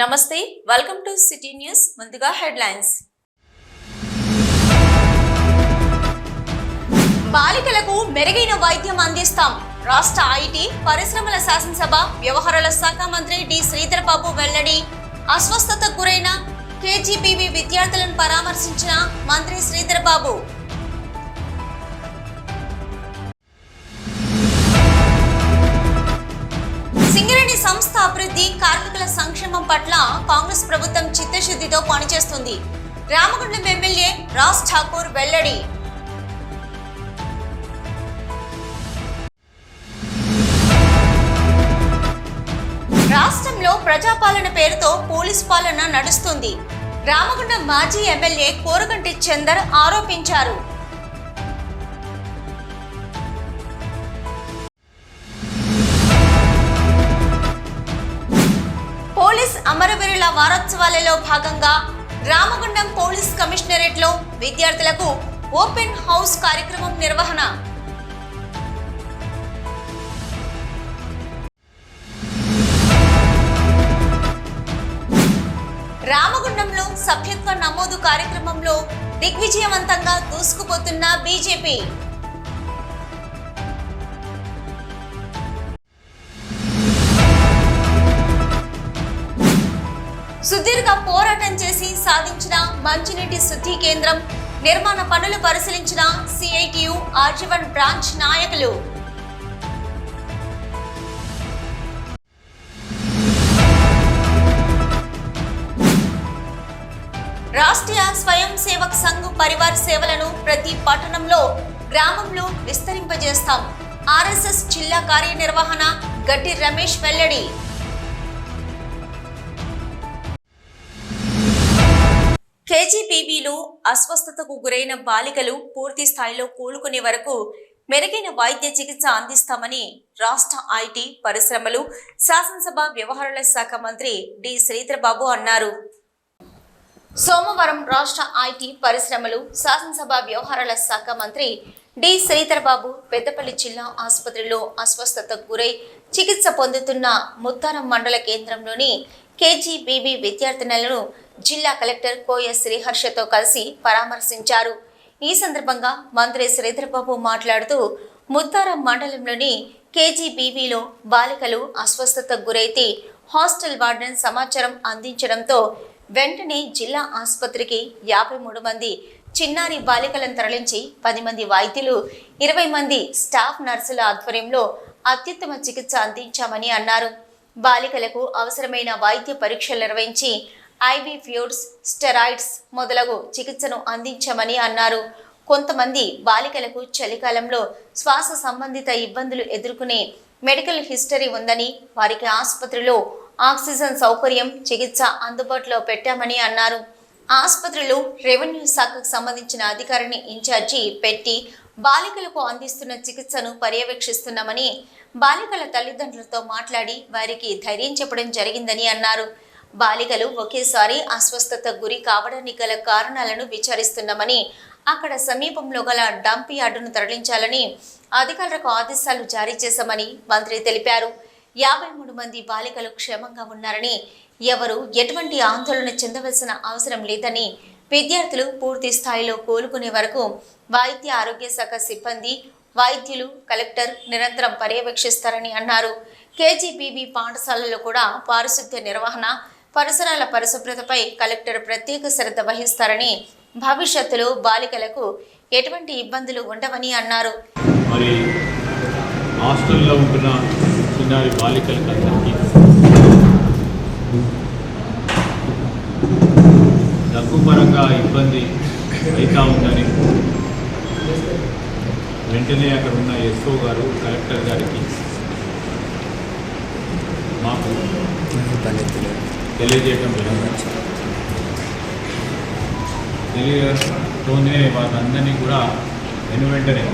నమస్తే welcome to city news ముందుగా headlines బాలికలకు మెరుగైన వైద్యం అందిస్తాం రాష్ట్ర ఐటీ పరిశ్రమల శాసనసభ వ్యవహారాల శాఖ మంత్రి డి శ్రీధర్ బాబు వెల్లడి అస్వస్థతకు గురైన కేజీబీవీ విద్యార్థులను పరామర్శించిన మంత్రి శ్రీధర్ బాబు సంస్థ అభివృద్ధి కార్మికుల సంక్షేమం పట్ల కాంగ్రెస్ ప్రభుత్వం చిత్తశుద్ధితో పనిచేస్తుంది రామగుండం ఎమ్మెల్యే రాజ్ ఠాకూర్ వెల్లడి రాష్ట్రంలో ప్రజాపాలన పేరుతో పోలీస్ పాలన నడుస్తుంది రామగుండం మాజీ ఎమ్మెల్యే కోరగంటి చందర్ ఆరోపించారు పోలీస్ అమరవీరుల వారోత్సవాలలో భాగంగా రామగుండం పోలీస్ కమిషనరేట్ లో విద్యార్థులకు ఓపెన్ హౌస్ కార్యక్రమం నిర్వహణ రామగుండంలో సభ్యత్వ నమోదు కార్యక్రమంలో దిగ్విజయవంతంగా దూసుకుపోతున్న బీజేపీ సుదీర్ఘ పోరాటం చేసి సాధించిన మంచినీటి శుద్ధి కేంద్రం నిర్మాణ పనులు పరిశీలించిన సిఐటియు ఆర్జీవన్ బ్రాంచ్ నాయకులు రాష్ట్రీయ స్వయం సేవక్ సంఘ్ పరివార్ సేవలను ప్రతి పట్టణంలో గ్రామంలో విస్తరింపజేస్తాం ఆర్ఎస్ఎస్ జిల్లా కార్యనిర్వహణ గడ్డి రమేష్ వెల్లడి కేజీబీవీలో అస్వస్థతకు గురైన బాలికలు పూర్తి స్థాయిలో కోలుకునే వరకు మెరుగైన వైద్య చికిత్స అందిస్తామని రాష్ట్ర ఐటీ పరిశ్రమలు శాసనసభ వ్యవహారాల శాఖ మంత్రి డి శ్రీధర్ బాబు అన్నారు సోమవారం రాష్ట్ర ఐటీ పరిశ్రమలు శాసనసభ వ్యవహారాల శాఖ మంత్రి డి శ్రీధర్ బాబు పెద్దపల్లి జిల్లా ఆసుపత్రిలో అస్వస్థతకు గురై చికిత్స పొందుతున్న ముత్తారం మండల కేంద్రంలోని కేజీబీవీ విద్యార్థినులను జిల్లా కలెక్టర్ కోయ శ్రీహర్షతో కలిసి పరామర్శించారు ఈ సందర్భంగా మంత్రి శ్రీధర్ బాబు మాట్లాడుతూ ముత్తారం మండలంలోని కేజీబీవీలో బాలికలు అస్వస్థతకు గురైతే హాస్టల్ వార్డెన్ సమాచారం అందించడంతో వెంటనే జిల్లా ఆసుపత్రికి 53 మంది చిన్నారి బాలికలను తరలించి 10 మంది వైద్యులు 20 మంది స్టాఫ్ నర్సుల ఆధ్వర్యంలో అత్యుత్తమ చికిత్స అందించామని అన్నారు బాలికలకు అవసరమైన వైద్య పరీక్షలు నిర్వహించి ఐవీ ఫ్లూయిడ్స్ స్టెరాయిడ్స్ మొదలగు చికిత్సను అందించామని అన్నారు కొంతమంది బాలికలకు చలికాలంలో శ్వాస సంబంధిత ఇబ్బందులు ఎదుర్కొనే మెడికల్ హిస్టరీ ఉందని వారికి ఆసుపత్రిలో ఆక్సిజన్ సౌకర్యం చికిత్స అందుబాటులో పెట్టామని అన్నారు ఆసుపత్రిలో రెవెన్యూ శాఖకు సంబంధించిన అధికారిని ఇన్ఛార్జి పెట్టి బాలికలకు అందిస్తున్న చికిత్సను పర్యవేక్షిస్తున్నామని బాలికల తల్లిదండ్రులతో మాట్లాడి వారికి ధైర్యం చెప్పడం జరిగిందని అన్నారు బాలికలు ఒకేసారి అస్వస్థతకు గురి కావడానికి గల కారణాలను విచారిస్తున్నామని అక్కడ సమీపంలో గల డంప్ యార్డును తరలించాలని అధికారులకు ఆదేశాలు జారీ చేశామని మంత్రి తెలిపారు 53 మంది బాలికలు క్షేమంగా ఉన్నారని ఎవరు ఎటువంటి ఆందోళన చెందవలసిన అవసరం లేదని విద్యార్థులు పూర్తి స్థాయిలో కోలుకునే వరకు వైద్య ఆరోగ్య శాఖ సిబ్బంది వైద్యులు కలెక్టర్ నిరంతరం పర్యవేక్షిస్తారని అన్నారు కేజీబీవీ పాఠశాలలో కూడా పారిశుద్ధ్య నిర్వహణ పరిసరాల పరిశుభ్రతపై కలెక్టర్ ప్రత్యేక శ్రద్ధ వహిస్తారని భవిష్యత్తులో బాలికలకు ఎటువంటి ఇబ్బందులు ఉండవని అన్నారు మరి హాస్టల్లో ఉంటున్న చిన్నారి బాలికలకందరికీ దగ్గు పరంగా ఇబ్బంది అవుతూ ఉందని వెంటనే అక్కడ ఉన్న ఎస్ఓ గారు కలెక్టర్ గారికి మాకు తెలియజేయడం జరిగింది తెలియతోనే వారందరినీ కూడా వెంటనే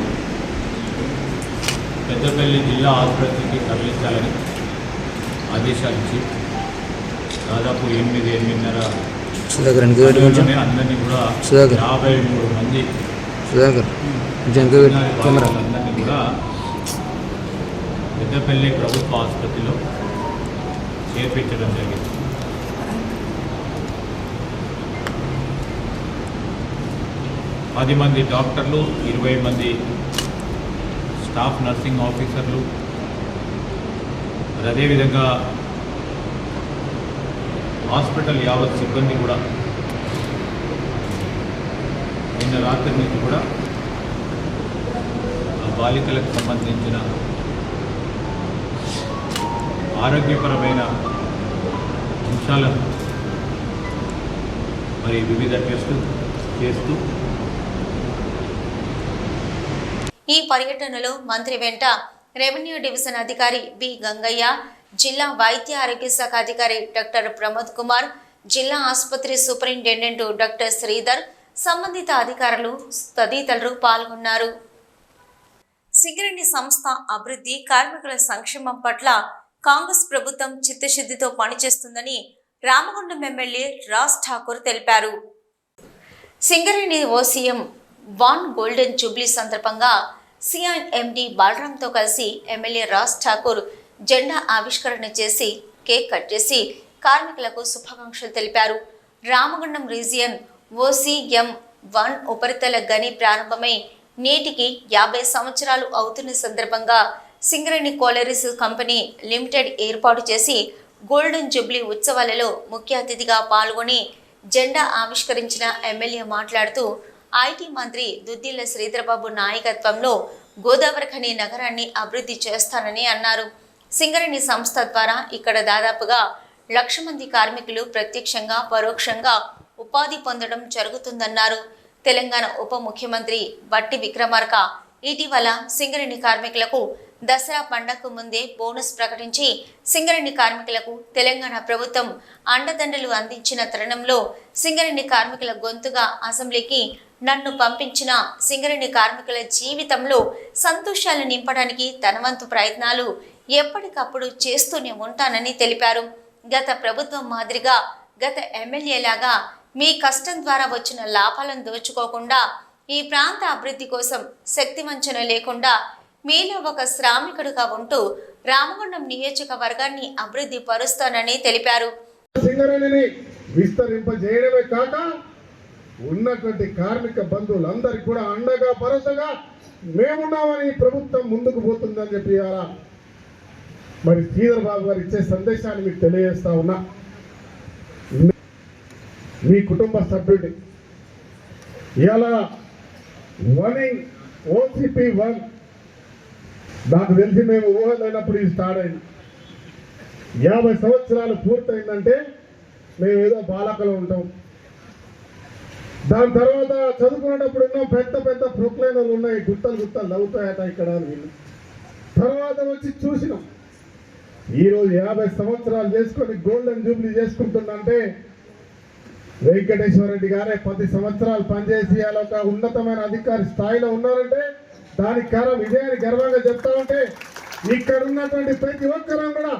పెద్దపల్లి జిల్లా ఆసుపత్రికి తరలించాలని ఆదేశాలు ఇచ్చి దాదాపు 8-8:30 అందరినీ కూడా 53 మంది అందరినీ కూడా పెద్దపల్లి ప్రభుత్వ ఆసుపత్రిలో చేర్పించడం జరిగింది. 10 మంది డాక్టర్లు, 20 మంది స్టాఫ్ నర్సింగ్ ఆఫీసర్లు, మరి అదేవిధంగా హాస్పిటల్ యావత్ సిబ్బంది కూడా నిన్న రాత్రి నుంచి కూడా ఆ బాలికలకు సంబంధించిన ఆరోగ్యపరమైన అంశాలను మరి వివిధ టెస్టులు చేస్తూ ఈ పర్యటనలో మంత్రి వెంట రెవెన్యూ డివిజన్ అధికారి బి గంగయ్య, జిల్లా వైద్య ఆరోగ్య శాఖ అధికారి డాక్టర్ ప్రమోద్ కుమార్, జిల్లా ఆసుపత్రి సూపరింటెండెంట్ డాక్టర్ శ్రీధర్, సంబంధిత అధికారులు తదితరులు పాల్గొన్నారు. సింగరేణి సంస్థ అభివృద్ధి, కార్మికుల సంక్షేమం పట్ల కాంగ్రెస్ ప్రభుత్వం చిత్తశుద్ధితో పనిచేస్తుందని రామగుండం ఎమ్మెల్యే రాజ్ ఠాకూర్ తెలిపారు. సింగరేణి ఓసీఎం వాన్ గోల్డెన్ జూబ్లీ సందర్భంగా సిఐఎండి బాలరాంతో కలిసి ఎమ్మెల్యే రాజ్ ఠాకూర్ జెండా ఆవిష్కరణ చేసి కేక్ కట్ చేసి కార్మికులకు శుభాకాంక్షలు తెలిపారు. రామగుండం రీజియన్ OCM-1 ఉపరితల గని ప్రారంభమై నేటికి 50 సంవత్సరాలు అవుతున్న సందర్భంగా సింగరేణి కోలరీస్ కంపెనీ లిమిటెడ్ ఏర్పాటు చేసి గోల్డెన్ జూబ్లీ ఉత్సవాలలో ముఖ్య అతిథిగా పాల్గొని జెండా ఆవిష్కరించిన ఎమ్మెల్యే మాట్లాడుతూ ఐటీ మంత్రి దుద్దిళ్ల శ్రీధరబాబు నాయకత్వంలో గోదావరి ఖని నగరాన్ని అభివృద్ధి చేస్తానని అన్నారు. సింగరేణి సంస్థ ద్వారా ఇక్కడ దాదాపుగా 1,00,000 మంది కార్మికులు ప్రత్యక్షంగా పరోక్షంగా ఉపాధి పొందడం జరుగుతుందన్నారు. తెలంగాణ ఉప ముఖ్యమంత్రి బట్టి విక్రమార్క ఇటీవల సింగరేణి కార్మికులకు దసరా పండగకు ముందే బోనస్ ప్రకటించి సింగరేణి కార్మికులకు తెలంగాణ ప్రభుత్వం అండదండలు అందించిన తరుణంలో సింగరేణి కార్మికుల గొంతుగా అసెంబ్లీకి నన్ను పంపించిన సింగరేణి కార్మికుల జీవితంలో సంతోషాలు నింపడానికి తన వంతు ప్రయత్నాలు ఎప్పటికప్పుడు చేస్తూనే ఉంటానని తెలిపారు. గత ప్రభుత్వం మాదిరిగా గత ఎమ్మెల్యేలాగా మీ కష్టం ద్వారా వచ్చిన లాభాలను దోచుకోకుండా ఈ ప్రాంత అభివృద్ధి కోసం శక్తి వంచన లేకుండా మీలో ఒక శ్రామికుడిగా ఉంటూ రామగుండం నియోజకవర్గాన్ని అభివృద్ధి పరుస్తానని తెలిపారు. సింగరేణిని విస్తరింపజేయడమే కాక ఉన్నటువంటి కార్మిక బంధువులందరికీ కూడా అండగా భరోసాగా మేమున్నామని ప్రభుత్వం ముందుకు పోతుందని చెప్పి మరి శ్రీధర్ బాబు గారు ఇచ్చే సందేశాన్ని మీకు తెలియజేస్తా ఉన్నా. మీ కుటుంబ సభ్యుడి ఇలా OCP-1 నాకు తెలిసి మేము ఊహలేనప్పుడు ఇది స్టార్ట్ అయింది. 50 సంవత్సరాలు పూర్తయిందంటే మేము ఏదో బాలకలు ఉంటాం. దాని తర్వాత చదువుకునేటప్పుడు ఎన్నో పెద్ద పెద్ద ప్రొక్లైనర్లు ఉన్నాయి, గుట్టలు గుట్టలు నవ్వుతాయట ఇక్కడ వీళ్ళు. తర్వాత వచ్చి చూసినాం. ఈరోజు 50 సంవత్సరాలు చేసుకొని గోల్డెన్ జూబ్లీ చేసుకుంటుందంటే వెంకటేశ్వర రెడ్డి గారే 10 సంవత్సరాలు పనిచేసి అలా ఒక ఉన్నతమైన అధికారి స్థాయిలో ఉన్నారంటే దానికి కారణం ఇదే అని గర్వంగా చెప్తా ఉంటే ఇక్కడ ఉన్నటువంటి ప్రతి ఒక్కరం కూడా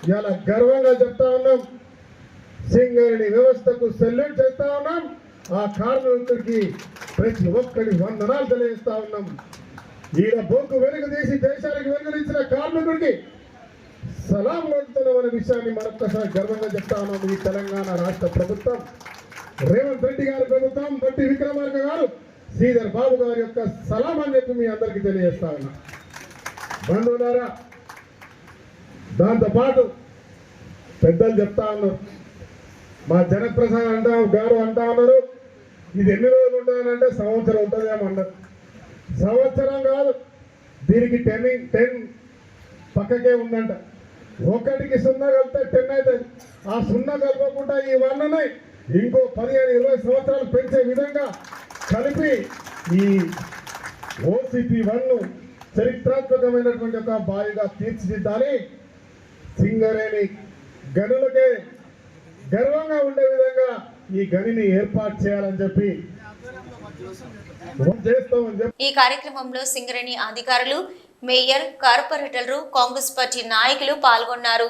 ఇలా గర్వంగా చెప్తా ఉన్నాం. సింగరేణి వ్యవస్థకు సెల్యూట్ చేస్తా ఉన్నాం. ఆ కార్మికుడికి ప్రతి ఒక్కరి వందనాలు తెలియజేస్తా ఉన్నాం. ఈయన బొగ్గు వెలుగు తీసి దేశానికి వెలుగునిచ్చిన కార్మికుడికి సలాం కొడుతున్నామనే విషయాన్ని మరొక్కసారి గర్వంగా చెప్తా ఉన్నాం. ఈ తెలంగాణ రాష్ట్ర ప్రభుత్వం, రేవంత్ రెడ్డి గారి ప్రభుత్వం, బట్టి విక్రమార్క గారు, శ్రీధర్ బాబు గారి యొక్క సలాం అని చెప్పి మీ అందరికీ తెలియజేస్తా ఉన్నా. బంధువులారా, దాంతోపాటు పెద్దలు చెప్తా ఉన్నారు, మా జనప్రసాద్ గారు అంటా ఉన్నారు, ఇది ఎన్ని రోజులు ఉంటుందంటే సంవత్సరం ఉంటుందేమో అన్నారు. సంవత్సరం కాదు, దీనికి 10 పక్కకే ఉందంట. 1కి 0 కలిపితే 10 అవుతుంది. ఆ 0 కలపకుండా ఈ 1ని ఇంకో 15-20 సంవత్సరాలు పెంచే విధంగా కలిపి ఈ OCP-1 చరిత్రాత్మకమైనటువంటి ఒక బావిగా తీర్చిదిద్దాలి. సింగరేణి గనులకే గర్వంగా ఉండే విధంగా ఈ గనిని ఏర్పాటు చేయాలని చెప్పి చేస్తామని చెప్పి ఈ కార్యక్రమంలో సింగరేణి అధికారులు, మేయర్, కార్పొరేటర్లు, కాంగ్రెస్ పార్టీ నాయకులు పాల్గొన్నారు.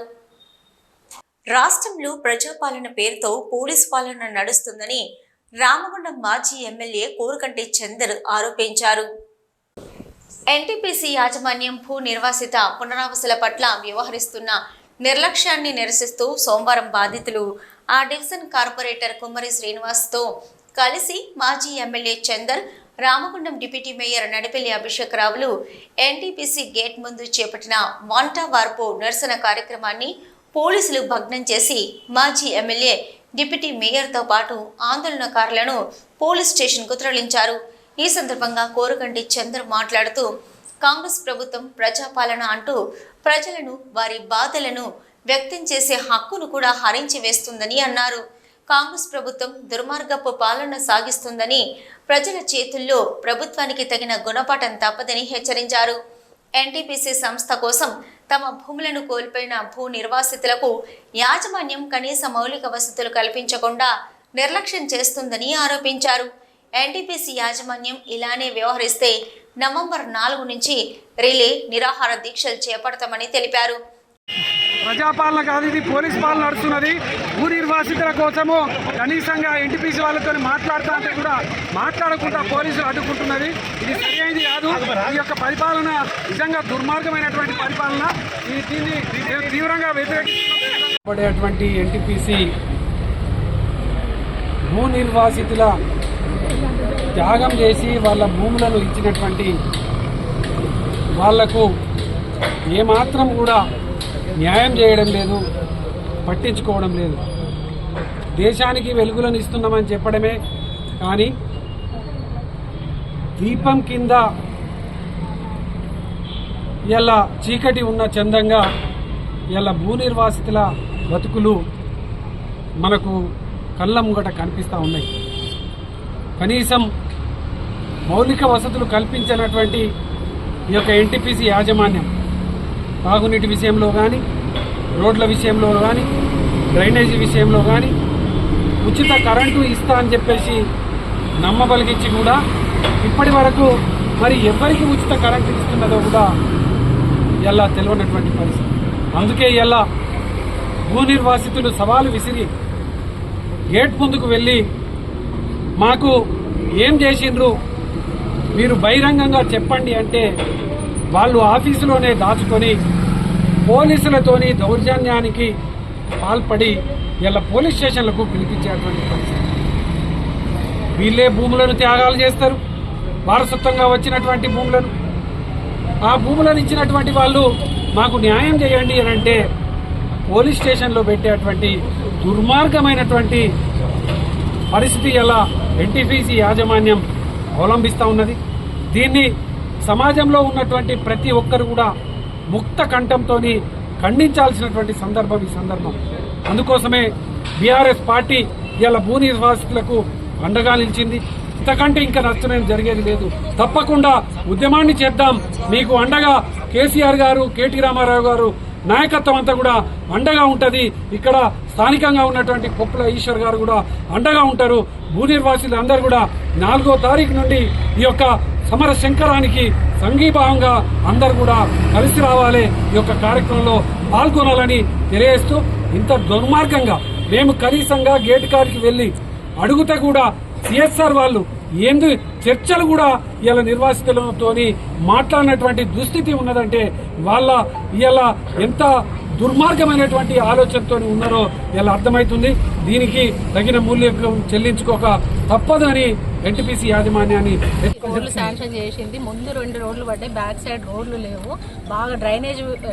రాష్ట్రంలో ప్రజాపాలన పేరుతో పోలీస్ పాలన నడుస్తుందని రామగుండం మాజీ ఎమ్మెల్యే కోరుకంటి చందర్ ఆరోపించారు. ఎన్టీపీసీ యాజమాన్యం భూ నిర్వాసిత పునరావాసాల పట్ల వ్యవహరిస్తున్న నిర్లక్ష్యాన్ని నిరసిస్తూ సోమవారం బాధితులు ఆ డివిజన్ కార్పొరేటర్ కుమ్మరి శ్రీనివాస్తో కలిసి మాజీ MLA Chandar Ramagundam deputy mayor Nadipelli Abhishek రావులు ఎన్టీపీసీ గేట్ ముందు చేపట్టిన వంట వార్పు నిరసన కార్యక్రమాన్ని పోలీసులు భగ్నం చేసి మాజీ ఎమ్మెల్యే డిప్యూటీ మేయర్తో పాటు ఆందోళనకారులను పోలీస్ స్టేషన్కు తరలించారు. ఈ సందర్భంగా కోరుగంటి చంద్ర మాట్లాడుతూ కాంగ్రెస్ ప్రభుత్వం ప్రజాపాలన అంటూ ప్రజలను వారి బాధలను వ్యక్తం చేసే హక్కును కూడా హరించి వేస్తుందని అన్నారు. కాంగ్రెస్ ప్రభుత్వం దుర్మార్గపు పాలన సాగిస్తుందని, ప్రజల చేతుల్లో ప్రభుత్వానికి తగిన గుణపాఠం తప్పదని హెచ్చరించారు. ఎన్టీపీసీ సంస్థ కోసం తమ భూములను కోల్పోయిన భూ నిర్వాసితులకు యాజమాన్యం కనీస మౌలిక వసతులు కల్పించకుండా నిర్లక్ష్యం చేస్తుందని ఆరోపించారు. ఎన్టీపీసీ యాజమాన్యం ఇలానే వ్యవహరిస్తే నవంబర్ 4 నుంచి రిలే నిరాహార దీక్షలు చేపడతామని తెలిపారు. ప్రజాపాలన కాదు, ఇది పోలీస్ పాలన నడుస్తున్నది. భూ నిర్వాసితుల కోసము కనీసంగా ఎన్టీపీసీ వాళ్ళతో మాట్లాడుతూ అంటే కూడా మాట్లాడకుండా పోలీసులు అడ్డుకుంటున్నది. ఇది సరైనది కాదు. ఈ యొక్క పరిపాలన నిజంగా దుర్మార్గమైనటువంటి పరిపాలన. దీన్ని తీవ్రంగా వ్యతిరేకించబడేటువంటి ఎన్టీపీసీ భూ నిర్వాసితుల త్యాగం చేసి వాళ్ళ భూములను ఇచ్చినటువంటి వాళ్లకు ఏమాత్రం కూడా న్యాయం చేయడం లేదు, పట్టించుకోవడం లేదు. దేశానికి వెలుగులను ఇస్తున్నామని చెప్పడమే కానీ దీపం కింద ఇలా చీకటి ఉన్న చందంగా ఇలా భూ నిర్వాసితుల బతుకులు మనకు కళ్ళ ముంగట కనిపిస్తూ ఉన్నాయి. కనీసం మౌలిక వసతులు కల్పించినటువంటి ఈ యొక్క ఎన్టీపీసీ యాజమాన్యం తాగునీటి విషయంలో కానీ, రోడ్ల విషయంలో కానీ, డ్రైనేజీ విషయంలో కానీ ఉచిత కరెంటు ఇస్తా అని చెప్పేసి నమ్మబలిగించి కూడా ఇప్పటి వరకు మరి ఎవరికి ఉచిత కరెంటు ఇస్తున్నదో కూడా ఇలా తెలియనటువంటి పరిస్థితి. అందుకే ఇలా భూ నిర్వాసితులు సవాలు విసిరి గేట్ ముందుకు వెళ్ళి మాకు ఏం చేసిండ్రు మీరు బహిరంగంగా చెప్పండి అంటే వాళ్ళు ఆఫీసులోనే దాచుకొని పోలీసులతోని దౌర్జన్యానికి పాల్పడి ఇలా పోలీస్ స్టేషన్లకు పిలిపించేటువంటి పరిస్థితి. వీళ్ళే భూములను త్యాగాలు చేస్తారు, వారసత్వంగా వచ్చినటువంటి భూములను. ఆ భూములను ఇచ్చినటువంటి వాళ్ళు మాకు న్యాయం చేయండి అని అంటే పోలీస్ స్టేషన్లో పెట్టేటువంటి దుర్మార్గమైనటువంటి పరిస్థితి ఎలా ఎన్టీపీసీ యాజమాన్యం అవలంబిస్తూ ఉన్నది. దీన్ని సమాజంలో ఉన్నటువంటి ప్రతి ఒక్కరు కూడా ముక్త కంఠంతో ఖండించాల్సినటువంటి సందర్భం ఈ సందర్భం. అందుకోసమే బీఆర్ఎస్ పార్టీ ఇలా భూ నిర్వాసితులకు అండగా నిలిచింది. ఇంతకంటే ఇంకా నష్టం జరిగేది లేదు. తప్పకుండా ఉద్యమాన్ని చేద్దాం. మీకు అండగా కేసీఆర్ గారు, కేటీ రామారావు గారు నాయకత్వం అంతా కూడా అండగా ఉంటుంది. ఇక్కడ స్థానికంగా ఉన్నటువంటి పొప్పుల ఈశ్వర్ గారు కూడా అండగా ఉంటారు. భూ నిర్వాసితులు అందరూ కూడా 4వ తారీఖు నుండి ఈ యొక్క సమర శంకరానికి సంఘీభావంగా అందరూ కూడా కలిసి రావాలి, ఈ యొక్క కార్యక్రమంలో పాల్గొనాలని తెలియజేస్తూ, ఇంత దుర్మార్గంగా మేము కనీసంగా గేట్ కాడికి వెళ్ళి అడుగుతే కూడా సిఎస్ఆర్ వాళ్ళు ఏంది చర్చలు కూడా ఇలా నిర్వాసితులతోని మాట్లాడినటువంటి దుస్థితి ఉన్నదంటే వాళ్ళ ఇలా ఎంత దుర్మార్గమైనటువంటి ఆలోచనతో ఉన్నారో ఇలా అర్థమవుతుంది. దీనికి తగిన మూల్యం చెల్లించుకోక తప్పదని ఎన్టీపీసీ యాజమాన్యాన్ని రోడ్లు శాంక్షన్ చేసింది. ముందు 2 రోడ్లు పడ్డాయి, బ్యాక్ సైడ్ రోడ్లు లేవు. బాగా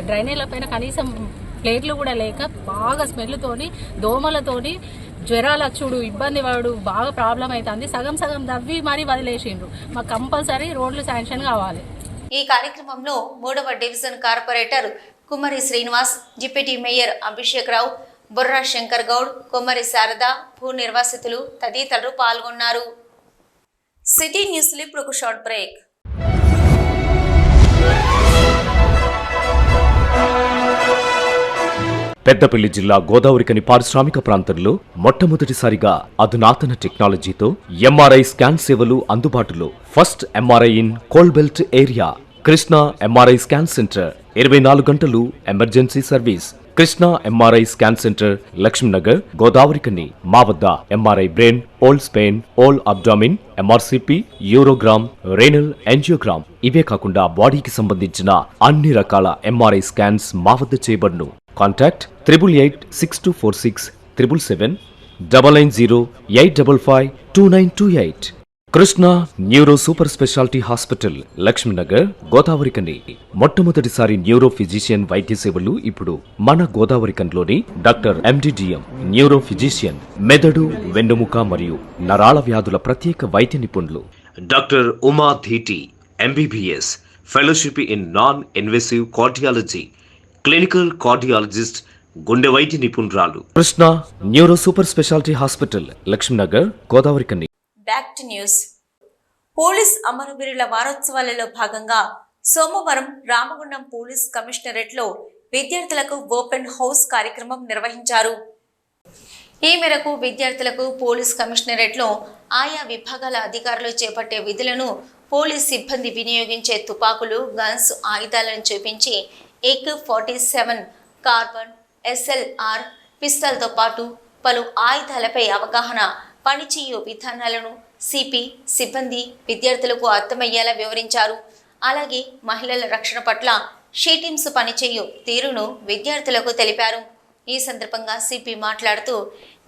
డ్రైనేజ్ల పైన కనీసం ప్లేట్లు కూడా లేక బాగా స్మెల్తోని, దోమలతోని జ్వరాలు వచ్చుడు, ఇబ్బంది పడు, బాగా ప్రాబ్లం అవుతుంది. సగం దవ్వి మరీ వదిలేసిండ్రు. మాకు కంపల్సరీ రోడ్లు శాంక్షన్ కావాలి. ఈ కార్యక్రమంలో 3వ డివిజన్ కార్పొరేటర్ కుమ్మరి శ్రీనివాస్, డిప్యూటీ మేయర్ అభిషేక్ రావు, బుర్రా శంకర్ గౌడ్, కుమ్మరి శారద, భూ నిర్వాసితులు తదితరులు పాల్గొన్నారు. సిటీ న్యూస్ లో ఇప్పుడు ఒక షార్ట్ బ్రేక్. పెద్దపల్లి జిల్లా గోదావరికని పారిశ్రామిక ప్రాంతంలో మొట్టమొదటిసారిగా అధునాతన టెక్నాలజీతో ఎంఆర్ఐ స్కాన్ సేవలు అందుబాటులో. First MRI in coal belt area. Krishna MRI scan centre 24 గంటలు emergency service. Krishna MRI scan centre, Lakshminagar, Godavarikhani. మా వద్ద MRI brain, whole spine, whole abdomen, MRCP, urogram, renal angiogram, ఇవే కాకుండా బాడీకి సంబంధించిన అన్ని రకాల ఎంఆర్ఐ స్కాన్స్ మా వద్ద చేయబడును. Contact 8886246777 990 855 2928. Krishna neuro super speciality hospital Lakshminagar Godavarikhani మొట్టమొదటిసారి న్యూరో ఫిజిషియన్ వైద్య సేవలు ఇప్పుడు మన గోదావరికన్లోని డాక్టర్ ఎండిడిఎం న్యూరో ఫిజిషియన్ మెదడు వెన్నుముక మరియు నరాల వ్యాధుల ప్రత్యేక వైద్య నిపుణులు doctor Uma Dheeti MBBS fellowship in non invasive cardiology clinical cardiologist గుండె వైద్య నిపుణురాలు Krishna neuro super speciality hospital Lakshminagar Godavarikhani. Back to news. Police అమరవీరుల వారోత్సవాలలో భాగంగా సోమవారం రామగుండం పోలీస్ కమిషనరేట్లో విద్యార్థులకు ఓపెన్ హౌస్ కార్యక్రమం నిర్వహించారు. ఈ మేరకు విద్యార్థులకు పోలీస్ కమిషనరేట్లో ఆయా విభాగాల అధికారులు చేపట్టే విధులను పోలీస్ సిబ్బంది వినియోగించే తుపాకులు, గన్స్, ఆయుధాలను చూపించి AK-47 కార్బన్, SLR పిస్టల్తో పాటు పలు ఆయుధాలపై అవగాహన, పనిచేయు విధానాలను సిపి సిబ్బంది విద్యార్థులకు అర్థమయ్యేలా వివరించారు. అలాగే మహిళల రక్షణ పట్ల షీటీమ్స్ పనిచేయు తీరును విద్యార్థులకు తెలిపారు. ఈ సందర్భంగా సిపి మాట్లాడుతూ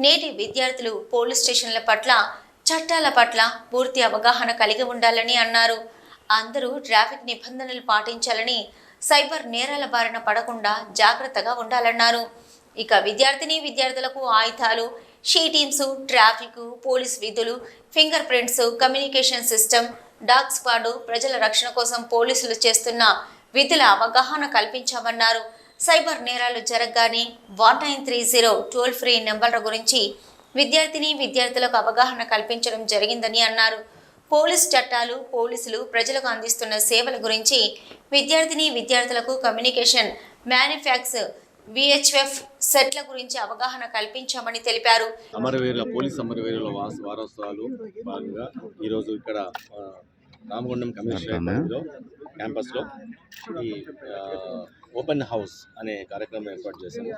నేటి విద్యార్థులు పోలీస్ స్టేషన్ల పట్ల, చట్టాల పట్ల పూర్తి అవగాహన కలిగి ఉండాలని అన్నారు. అందరూ ట్రాఫిక్ నిబంధనలు పాటించాలని, సైబర్ నేరాల బారిన పడకుండా జాగ్రత్తగా ఉండాలన్నారు. ఇక విద్యార్థులకు ఆయుధాలు, షీటీమ్స్, ట్రాఫిక్, పోలీస్ విధులు, finger prints, communication system, dog squad, ప్రజల రక్షణ కోసం పోలీసులు చేస్తున్న విధుల అవగాహన కల్పించామన్నారు. సైబర్ నేరాలు జరగగానే 1930 టోల్ ఫ్రీ నెంబర్ల గురించి విద్యార్థులకు అవగాహన కల్పించడం జరిగిందని అన్నారు. పోలీస్ చట్టాలు, పోలీసులు ప్రజలకు అందిస్తున్న సేవల గురించి విద్యార్థులకు కమ్యూనికేషన్, మ్యానుఫ్యాక్స్, VHF సెట్ల గురించి అవగాహన కల్పించామని తెలిపారు. పోలీస్ అమరవీరుల వారోత్సవాలు భాగంగా ఈరోజు ఇక్కడ రామగుండం కమిషనరేట్ క్యాంపస్లో ఈ ఓపెన్ హౌస్ అనే కార్యక్రమం ఏర్పాటు చేశాము.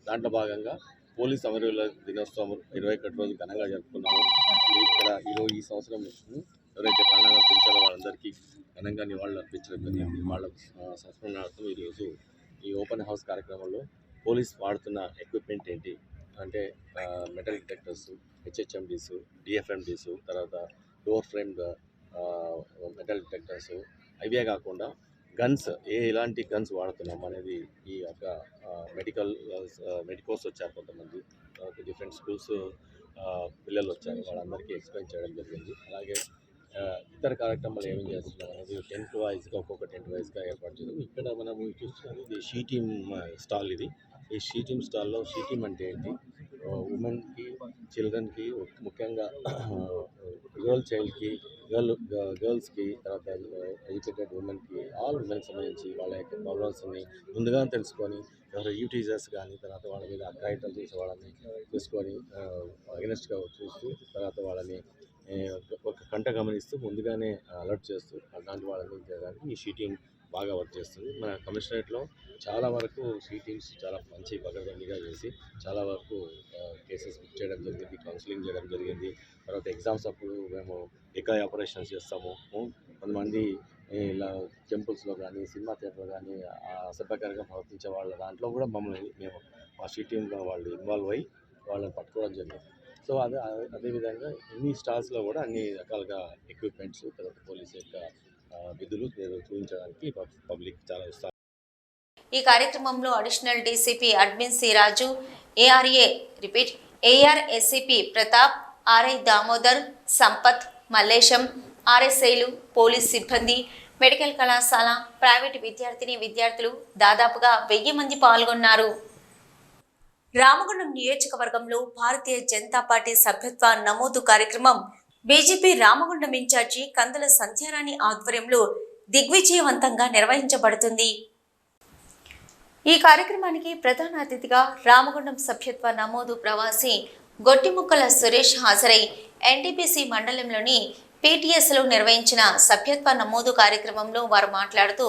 దాంట్లో భాగంగా పోలీస్ అమరవీరుల దినోత్సవం 21 రోజులు ఘనంగా జరుపుకున్నాము. ఇక్కడ ఈరోజు ఈ సంవత్సరం ఎవరైతే ప్రాణాలు అర్పించారో వాళ్ళందరికీ ఘనంగా నివాళులు అర్పించడం జరిగింది. వాళ్ళ సంస్మరణార్థం ఈరోజు ఈ ఓపెన్ హౌస్ కార్యక్రమంలో పోలీస్ వాడుతున్న ఎక్విప్మెంట్ ఏంటి అంటే మెటల్ డిటెక్టర్స్, HHMDs, DFMDs, తర్వాత డోర్ ఫ్రేమ్డ్ మెటల్ డిటెక్టర్స్, అవే కాకుండా గన్స్ ఎలాంటి గన్స్ వాడుతున్నాం అనేది ఈ యొక్క మెడికోస్ వచ్చారు కొంతమంది, డిఫరెంట్ స్కూల్స్ పిల్లలు వచ్చారు, వాళ్ళందరికీ ఎక్స్ప్లెయిన్ చేయడం జరిగింది. అలాగే ఇతర కార్యక్రమాలు ఏమేమి చేస్తున్నాం అనేది టెంట్ వైజ్గా ఒక్కొక్క టెంట్ వైజ్గా ఏర్పాటు చేయడం. ఇక్కడ మనము చూస్తున్నది ఇది షీటీమ్ స్టాల్. ఈ షీటీమ్ స్టాల్లో షీటీమ్ అంటే ఏంటి, ఉమెన్కి, చిల్డ్రన్కి, ముఖ్యంగా గర్ల్స్కి, తర్వాత ఎడ్యుకేటెడ్ ఉమెన్కి, ఆల్ ఉమెన్కి సంబంధించి వాళ్ళ యొక్క ప్రాబ్లమ్స్ని ముందుగా తెలుసుకొని, ఎవరు యూటీజర్స్ కానీ తర్వాత వాళ్ళ మీద అక్రాయితలు చేసే వాళ్ళని చూసుకొని అగెనెస్ట్గా చూస్తూ, తర్వాత వాళ్ళని ఒక కంట గమనిస్తూ ముందుగానే అలర్ట్ చేస్తూ అలాంటి వాళ్ళని చేయడానికి ఈ షీటింగ్ బాగా వర్క్ చేస్తుంది. మన కమిషనరేట్లో చాలా వరకు షీటింగ్స్ చాలా మంచి పకడ్బందీగా చేసి చాలా వరకు కేసెస్ బుక్ చేయడం జరిగింది, కౌన్సిలింగ్ చేయడం జరిగింది. తర్వాత ఎగ్జామ్స్ అప్పుడు మేము డికాయ్ ఆపరేషన్స్ చేస్తాము. కొంతమంది ఇలా టెంపుల్స్లో కానీ, సినిమా థియేటర్లో కానీ అసభ్యకరంగా ప్రవర్తించే వాళ్ళ దాంట్లో కూడా మేము మా షీటింగ్లో వాళ్ళు ఇన్వాల్వ్ అయ్యి వాళ్ళని పట్టుకోవడం జరిగింది. సో అదేవిధంగా ఇన్ని స్టాల్స్లో కూడా అన్ని రకాలుగా ఎక్విప్మెంట్స్, తర్వాత పోలీస్ యొక్క విధులు చూపించడానికి పబ్లిక్ చాలా ఉత్సాహం. ఈ కార్యక్రమంలో additional DCP admin C Raju, AR SCP Pratap, RI Damodar, Sampath, Mallesham, RSIలు, పోలీస్ సిబ్బంది, మెడికల్ కళాశాల, ప్రైవేటు విద్యార్థులు దాదాపుగా 1000 మంది పాల్గొన్నారు. రామగుండం నియోజకవర్గంలో భారతీయ జనతా పార్టీ సభ్యత్వ నమోదు కార్యక్రమం బీజేపీ రామగుండం ఇన్ఛార్జి కందుల సంధ్యారాణి ఆధ్వర్యంలో దిగ్విజయవంతంగా నిర్వహించబడుతుంది. ఈ కార్యక్రమానికి ప్రధాన అతిథిగా రామగుండం సభ్యత్వ నమోదు ప్రవాసి గొట్టిముక్కల సురేష్ హాజరై NTPC మండలంలోని PTSలో నిర్వహించిన సభ్యత్వ నమోదు కార్యక్రమంలో వారు మాట్లాడుతూ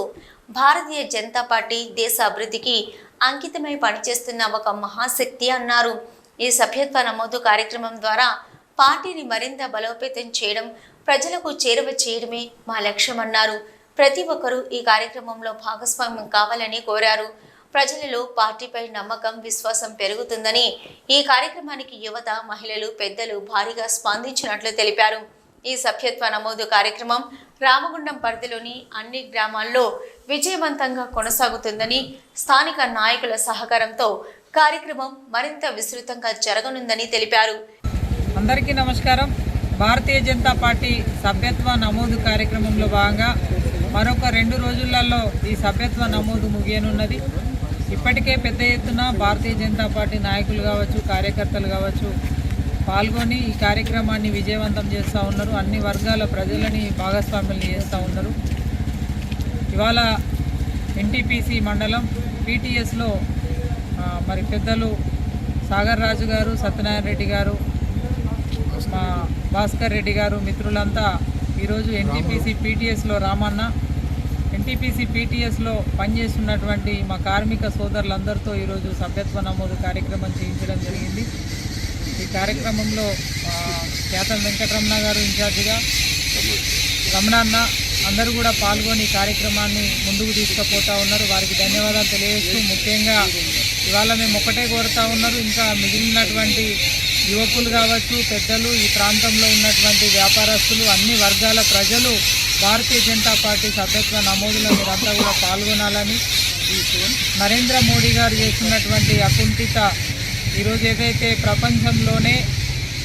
భారతీయ జనతా పార్టీ దేశ అభివృద్ధికి అంకితమై పనిచేస్తున్న ఒక మహాశక్తి అన్నారు. ఈ సభ్యత్వ నమోదు కార్యక్రమం ద్వారా పార్టీని మరింత బలోపేతం చేయడం, ప్రజలకు చేరువ చేయడమే మా లక్ష్యమన్నారు. ప్రతి ఒక్కరూ ఈ కార్యక్రమంలో భాగస్వామ్యం కావాలని కోరారు. ప్రజలలో పార్టీపై నమ్మకం, విశ్వాసం పెరుగుతుందని ఈ కార్యక్రమానికి యువత, మహిళలు, పెద్దలు భారీగా స్పందించినట్లు తెలిపారు. ఈ సభ్యత్వ నమోదు కార్యక్రమం రామగుండం పరిధిలోని అన్ని గ్రామాల్లో విజయవంతంగా కొనసాగుతుందని, స్థానిక నాయకుల సహకారంతో కార్యక్రమం మరింత విస్తృతంగా జరగనుందని తెలిపారు. అందరికీ నమస్కారం. భారతీయ జనతా పార్టీ సభ్యత్వ నమోదు కార్యక్రమంలో భాగంగా మరొక 2 రోజులలో ఈ సభ్యత్వ నమోదు ముగియనున్నది. ఇప్పటికే పెద్ద ఎత్తున భారతీయ జనతా పార్టీ నాయకులు కావచ్చు, కార్యకర్తలు కావచ్చు పాల్గొని ఈ కార్యక్రమాన్ని విజయవంతం చేస్తూ ఉన్నారు. అన్ని వర్గాల ప్రజలని భాగస్వాములు చేస్తూ ఉన్నారు. ఇవాళ ఎన్టీపీసీ మండలం పీటీఎస్లో మరి పెద్దలు సాగర్ రాజు గారు, సత్యనారాయణ రెడ్డి గారు, మా భాస్కర్ రెడ్డి గారు మిత్రులంతా ఈరోజు ఎన్టీపీసీ పీటీఎస్లో రామన్న, ఎన్టీపీసీ పీటీఎస్లో పనిచేస్తున్నటువంటి మా కార్మిక సోదరులందరితో ఈరోజు సభ్యత్వ నమోదు కార్యక్రమం చేయించడం జరిగింది. ఈ కార్యక్రమంలో కేతం వెంకటరమణ గారు ఇన్ఛార్జిగా, రమణన్న అందరూ కూడా పాల్గొని ఈ కార్యక్రమాన్ని ముందుకు తీసుకుపోతూ ఉన్నారు. వారికి ధన్యవాదాలు తెలియజేస్తూ, ముఖ్యంగా ఇవాళ మేము ఒకటే కోరుతూ ఉన్నారు, ఇంకా మిగిలినటువంటి యువకులు కావచ్చు, పెద్దలు, ఈ ప్రాంతంలో ఉన్నటువంటి వ్యాపారస్తులు, అన్ని వర్గాల ప్రజలు భారతీయ జనతా పార్టీ సభ్యత్వ నమోదులో మీరంతా కూడా పాల్గొనాలని, నరేంద్ర మోడీ గారు చేస్తున్నటువంటి అకుంఠిత ఈరోజు ఏదైతే ప్రపంచంలోనే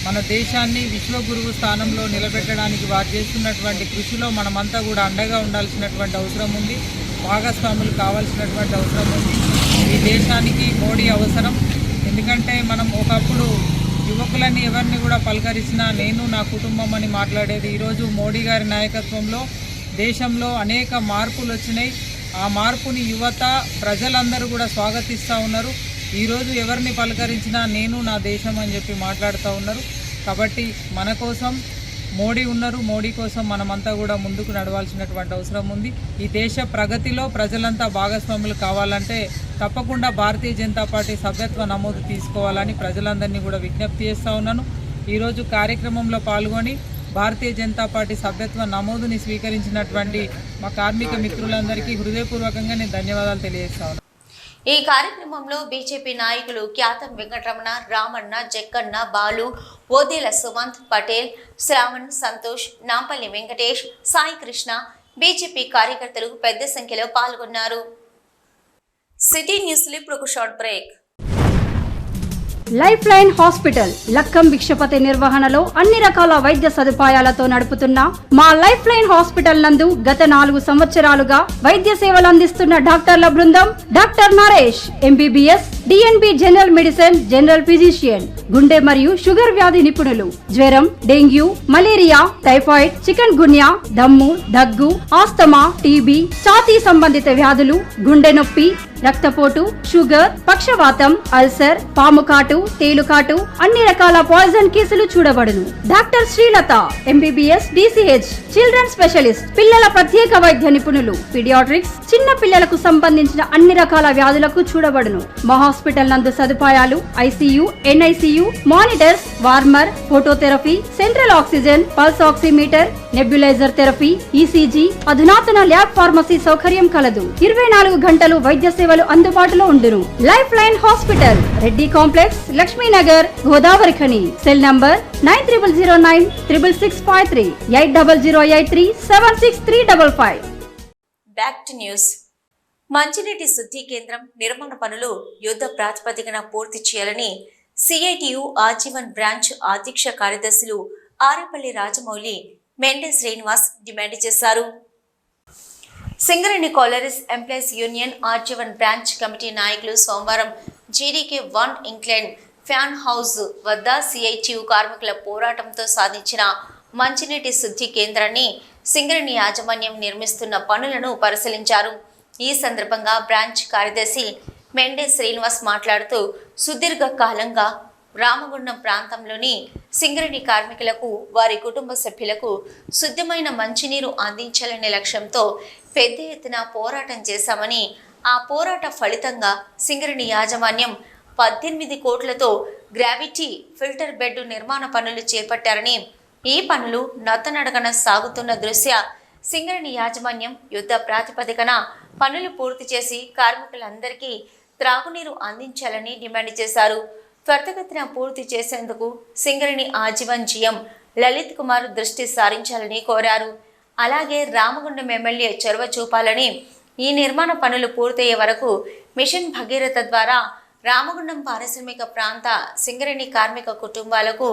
మన దేశాన్ని విశ్వగురువు స్థానంలో నిలబెట్టడానికి వారు చేస్తున్నటువంటి కృషిలో మనమంతా కూడా అండగా ఉండాల్సినటువంటి అవసరం ఉంది, భాగస్వాములు కావాల్సినటువంటి అవసరం ఉంది. ఈ దేశానికి మోడీ అవసరం. ఎందుకంటే మనం ఒకప్పుడు యువకులని ఎవరిని కూడా పలకరించినా నేను నా కుటుంబం అని మాట్లాడేది. ఈరోజు మోడీ గారి నాయకత్వంలో దేశంలో అనేక మార్పులు వచ్చినాయి. ఆ మార్పుని యువత, ప్రజలందరూ కూడా స్వాగతిస్తూ ఉన్నారు. ఈరోజు ఎవరిని పలకరించినా నేను నా దేశం అని చెప్పి మాట్లాడుతూ ఉన్నారు. కాబట్టి మన కోసం మోడీ ఉన్నారు, మోడీ కోసం మనమంతా కూడా ముందుకు నడవాల్సినటువంటి అవసరం ఉంది. ఈ దేశ ప్రగతిలో ప్రజలంతా భాగస్వాములు కావాలంటే తప్పకుండా భారతీయ జనతా పార్టీ సభ్యత్వ నమోదు తీసుకోవాలని ప్రజలందరినీ కూడా విజ్ఞప్తి చేస్తూ ఉన్నాను. ఈరోజు కార్యక్రమంలో పాల్గొని భారతీయ జనతా పార్టీ సభ్యత్వ నమోదుని స్వీకరించినటువంటి మా కార్మిక మిత్రులందరికీ హృదయపూర్వకంగా నేను ధన్యవాదాలు తెలియజేస్తా ఉన్నాను. ఈ కార్యక్రమంలో బీజేపీ నాయకులు క్యాతం వెంకటరమణ, రామన్న, జక్కన్న, బాలు, ఓదేల సుమంత్, పటేల్, శ్రావణ్, సంతోష్, నాంపల్లి వెంకటేష్, సాయి కృష్ణ, బీజేపీ కార్యకర్తలు పెద్ద సంఖ్యలో పాల్గొన్నారు. సిటీ న్యూస్ లో ఇప్పుడు ఒక short break. Life line hospital Lakkam Bhikshapathi నిర్వహణలో అన్ని రకాల వైద్య సదుపాయాలతో నడుపుతున్న మా లైఫ్ లైన్ హాస్పిటల్ నందు గత 4 సంవత్సరాలుగా వైద్య సేవలు అందిస్తున్న డాక్టర్ల బృందం doctor Naresh MBBS, DNB general medicine, general physician, గుండె మరియు షుగర్ వ్యాధి నిపుణులు, జ్వరం, డెంగ్యూ, మలేరియా, టైఫాయిడ్, చికెన్ గున్యా, దమ్ము, దగ్గు, ఆస్తమా, టీబీ, ఛాతీ సంబంధిత వ్యాధులు, గుండె నొప్పి, రక్తపోటు, షుగర్, పక్షవాతం, అల్సర్, పాముకాటు, తేలుకాటు, అన్ని రకాల పాయిజన్ కేసులు చూడబడును. Doctor Srilatha MBBS, DCH, children specialist, పిల్లల ప్రత్యేక వైద్య నిపుణులు, పీడియాట్రిక్స్, చిన్న పిల్లలకు సంబంధించిన అన్ని రకాల వ్యాధులకు చూడబడును. మా హాస్పిటల్ నందు సదుపాయాలు ICU, NICU, monitors, warmer, phototherapy, central oxygen, pulse oximeter, nebulizer therapy, ECG, అధునాతన ల్యాబ్ ఫార్మసీ సౌకర్యం కలదు. 24 గంటలు వైద్య సేవలు అందుబాటులో ఉండును. Life line hospital, Reddy complex, Lakshminagar, Godavarikhani. Cell number 90096665 8008376355. Back to news. మంచినీటి శుద్ధి కేంద్రం నిర్మాణ పనులు యుద్ధ ప్రాతిపదికన పూర్తి చేయాలని సిఐటియు ఆజీవన్ బ్రాంచ్ అధ్యక్ష కార్యదర్శులు ఆరేపల్లి రాజమౌళి, మెండే శ్రీనివాస్ డిమాండ్ చేశారు. Singareni collieries employees union RG one branch committee నాయకులు సోమవారం జీడీకే 1 ఇంక్లైన్ ఫ్యాన్ హౌస్ వద్ద సిఐటియు కార్మికుల పోరాటంతో సాధించిన మంచినీటి శుద్ధి కేంద్రాన్ని సింగరేణి యాజమాన్యం నిర్మిస్తున్న పనులను పరిశీలించారు. ఈ సందర్భంగా బ్రాంచ్ కార్యదర్శి మెండే శ్రీనివాస్ మాట్లాడుతూ, సుదీర్ఘ కాలంగా రామగుండం ప్రాంతంలోని సింగరేణి కార్మికులకు, వారి కుటుంబ సభ్యులకు శుద్ధమైన మంచినీరు అందించాలనే లక్ష్యంతో పెద్ద ఎత్తున పోరాటం చేశామని, ఆ పోరాట ఫలితంగా సింగరేణి యాజమాన్యం 18 కోట్లతో గ్రావిటీ ఫిల్టర్ బెడ్ నిర్మాణ పనులు చేపట్టారని, ఈ పనులు నత్తనడకన సాగుతున్న దృశ్యా సింగరేణి యాజమాన్యం యుద్ధ ప్రాతిపదికన పనులు పూర్తి చేసి కార్మికులందరికీ త్రాగునీరు అందించాలని డిమాండ్ చేశారు. త్వరితగతిన పూర్తి చేసేందుకు సింగరేణి ఆజీవన్ జీఎం లలిత్ కుమార్ దృష్టి సారించాలని కోరారు. అలాగే రామగుండం ఎమ్మెల్యే చొరవ చూపాలని, ఈ నిర్మాణ పనులు పూర్తయ్యే వరకు మిషన్ భగీరథ ద్వారా రామగుండం పారిశ్రామిక ప్రాంత సింగరేణి కార్మిక కుటుంబాలకు